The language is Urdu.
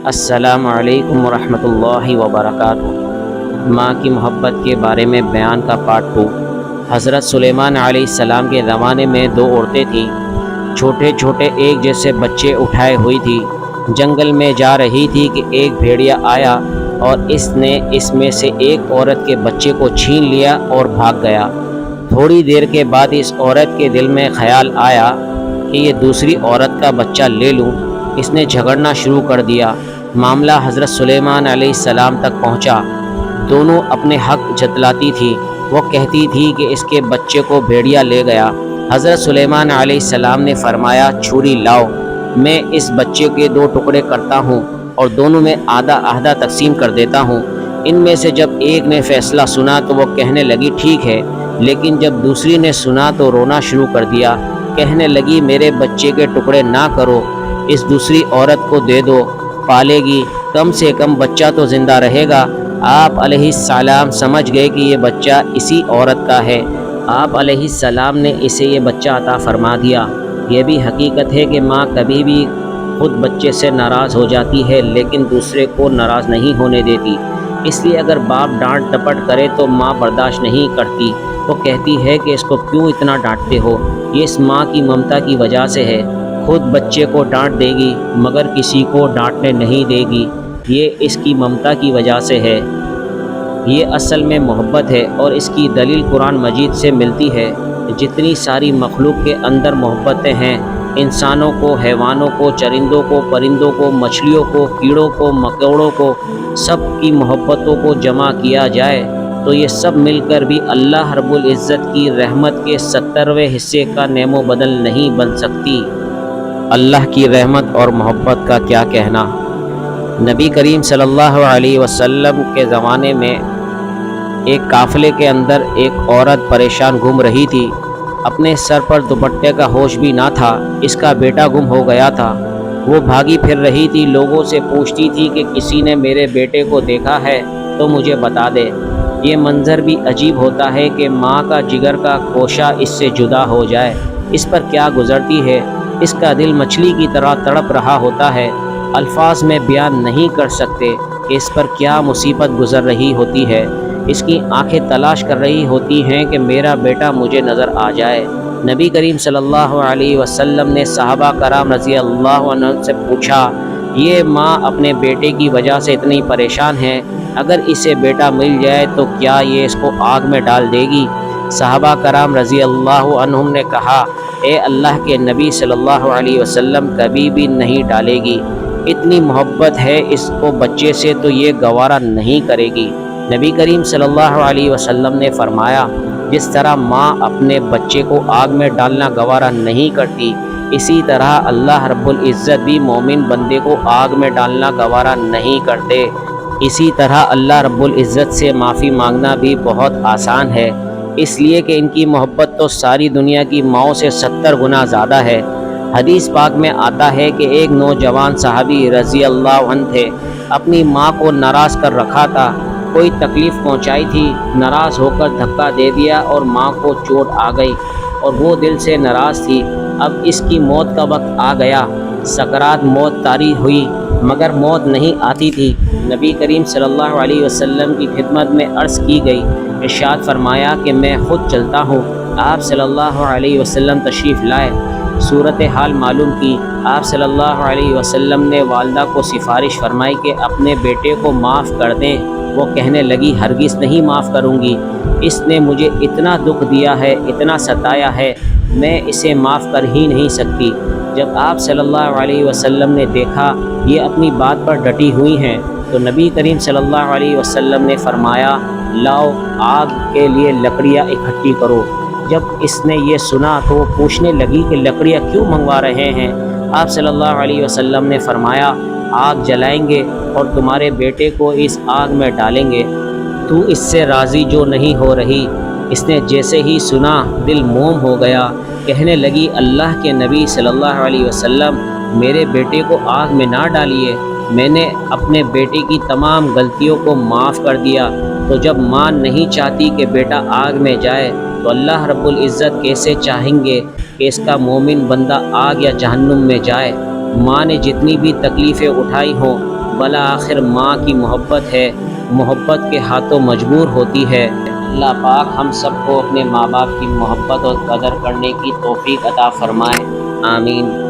السلام علیکم ورحمۃ اللہ وبرکاتہ۔ ماں کی محبت کے بارے میں بیان کا پارٹ 2۔ حضرت سلیمان علیہ السلام کے زمانے میں دو عورتیں تھیں، چھوٹے چھوٹے ایک جیسے بچے اٹھائے ہوئی تھی۔ جنگل میں جا رہی تھی کہ ایک بھیڑیا آیا اور اس نے اس میں سے ایک عورت کے بچے کو چھین لیا اور بھاگ گیا۔ تھوڑی دیر کے بعد اس عورت کے دل میں خیال آیا کہ یہ دوسری عورت کا بچہ لے لوں۔ اس نے جھگڑنا شروع کر دیا۔ معاملہ حضرت سلیمان علیہ السلام تک پہنچا۔ دونوں اپنے حق جتلاتی تھی۔ وہ کہتی تھی کہ اس کے بچے کو بھیڑیا لے گیا۔ حضرت سلیمان علیہ السلام نے فرمایا، چھری لاؤ، میں اس بچے کے 2 ٹکڑے کرتا ہوں اور دونوں میں آدھا آدھا تقسیم کر دیتا ہوں۔ ان میں سے جب ایک نے فیصلہ سنا تو وہ کہنے لگی ٹھیک ہے، لیکن جب دوسری نے سنا تو رونا شروع کر دیا۔ کہنے لگی میرے بچے کے ٹکڑے نہ کرو، اس دوسری عورت کو دے دو، پالے گی، کم سے کم بچہ تو زندہ رہے گا۔ آپ علیہ السلام سمجھ گئے کہ یہ بچہ اسی عورت کا ہے۔ آپ علیہ السلام نے اسے یہ بچہ عطا فرما دیا۔ یہ بھی حقیقت ہے کہ ماں کبھی بھی خود بچے سے ناراض ہو جاتی ہے لیکن دوسرے کو ناراض نہیں ہونے دیتی۔ اس لیے اگر باپ ڈانٹ ڈپٹ کرے تو ماں برداشت نہیں کرتی۔ وہ کہتی ہے کہ اس کو کیوں اتنا ڈانٹتے ہو؟ یہ اس ماں کی ممتا کی وجہ سے ہے۔ خود بچے کو ڈانٹ دے گی مگر کسی کو ڈانٹنے نہیں دے گی، یہ اس کی ممتا کی وجہ سے ہے۔ یہ اصل میں محبت ہے اور اس کی دلیل قرآن مجید سے ملتی ہے۔ جتنی ساری مخلوق کے اندر محبتیں ہیں، انسانوں کو، حیوانوں کو، چرندوں کو، پرندوں کو، مچھلیوں کو، کیڑوں کو، مکوڑوں کو، سب کی محبتوں کو جمع کیا جائے تو یہ سب مل کر بھی اللہ رب العزت کی رحمت کے 70ویں حصے کا نیم و بدل نہیں بن سکتی۔ اللہ کی رحمت اور محبت کا کیا کہنا۔ نبی کریم صلی اللہ علیہ وسلم کے زمانے میں ایک قافلے کے اندر ایک عورت پریشان گھوم رہی تھی۔ اپنے سر پر دوپٹے کا ہوش بھی نہ تھا۔ اس کا بیٹا گم ہو گیا تھا۔ وہ بھاگی پھر رہی تھی، لوگوں سے پوچھتی تھی کہ کسی نے میرے بیٹے کو دیکھا ہے تو مجھے بتا دے۔ یہ منظر بھی عجیب ہوتا ہے کہ ماں کا جگر کا گوشہ اس سے جدا ہو جائے۔ اس پر کیا گزرتی ہے، اس کا دل مچھلی کی طرح تڑپ رہا ہوتا ہے۔ الفاظ میں بیان نہیں کر سکتے کہ اس پر کیا مصیبت گزر رہی ہوتی ہے۔ اس کی آنکھیں تلاش کر رہی ہوتی ہیں کہ میرا بیٹا مجھے نظر آ جائے۔ نبی کریم صلی اللہ علیہ وسلم نے صحابہ کرام رضی اللہ عنہ سے پوچھا، یہ ماں اپنے بیٹے کی وجہ سے اتنی پریشان ہے، اگر اسے بیٹا مل جائے تو کیا یہ اس کو آگ میں ڈال دے گی؟ صحابہ کرام رضی اللہ عنہم نے کہا، اے اللہ کے نبی صلی اللہ علیہ وسلم، کبھی بھی نہیں ڈالے گی، اتنی محبت ہے اس کو بچے سے تو یہ گوارا نہیں کرے گی۔ نبی کریم صلی اللہ علیہ وسلم نے فرمایا، جس طرح ماں اپنے بچے کو آگ میں ڈالنا گوارا نہیں کرتی، اسی طرح اللہ رب العزت بھی مومن بندے کو آگ میں ڈالنا گوارا نہیں کرتے۔ اسی طرح اللہ رب العزت سے معافی مانگنا بھی بہت آسان ہے، اس لیے کہ ان کی محبت تو ساری دنیا کی ماؤں سے 70 گنا زیادہ ہے۔ حدیث پاک میں آتا ہے کہ ایک نوجوان صحابی رضی اللہ عنہ تھے، اپنی ماں کو ناراض کر رکھا تھا، کوئی تکلیف پہنچائی تھی، ناراض ہو کر دھکا دے دیا اور ماں کو چوٹ آ گئی اور وہ دل سے ناراض تھی۔ اب اس کی موت کا وقت آ گیا، سکرات موت طاری ہوئی مگر موت نہیں آتی تھی۔ نبی کریم صلی اللہ علیہ وسلم کی خدمت میں عرض کی گئی، ارشاد فرمایا کہ میں خود چلتا ہوں۔ آپ صلی اللہ علیہ وسلم تشریف لائے، صورتحال معلوم کی۔ آپ صلی اللہ علیہ وسلم نے والدہ کو سفارش فرمائی کہ اپنے بیٹے کو معاف کر دیں۔ وہ کہنے لگی، ہرگز نہیں معاف کروں گی، اس نے مجھے اتنا دکھ دیا ہے، اتنا ستایا ہے، میں اسے معاف کر ہی نہیں سکتی۔ جب آپ صلی اللہ علیہ وسلم نے دیکھا یہ اپنی بات پر ڈٹی ہوئی ہیں تو نبی کریم صلی اللہ علیہ وسلم نے فرمایا، لاؤ آگ کے لیے لکڑیاں اکٹھی کرو۔ جب اس نے یہ سنا تو وہ پوچھنے لگی کہ لکڑیاں کیوں منگوا رہے ہیں؟ آپ صلی اللہ علیہ وسلم نے فرمایا، آگ جلائیں گے اور تمہارے بیٹے کو اس آگ میں ڈالیں گے، تو اس سے راضی جو نہیں ہو رہی؟ اس نے جیسے ہی سنا دل موم ہو گیا، کہنے لگی، اللہ کے نبی صلی اللہ علیہ وسلم، میرے بیٹے کو آگ میں نہ ڈالیے، میں نے اپنے بیٹے کی تمام غلطیوں کو معاف کر دیا۔ تو جب ماں نہیں چاہتی کہ بیٹا آگ میں جائے تو اللہ رب العزت کیسے چاہیں گے کہ اس کا مومن بندہ آگ یا جہنم میں جائے؟ ماں نے جتنی بھی تکلیفیں اٹھائی ہوں بلا آخر ماں کی محبت ہے، محبت کے ہاتھوں مجبور ہوتی ہے۔ اللہ پاک ہم سب کو اپنے ماں باپ کی محبت اور قدر کرنے کی توفیق عطا فرمائے، آمین۔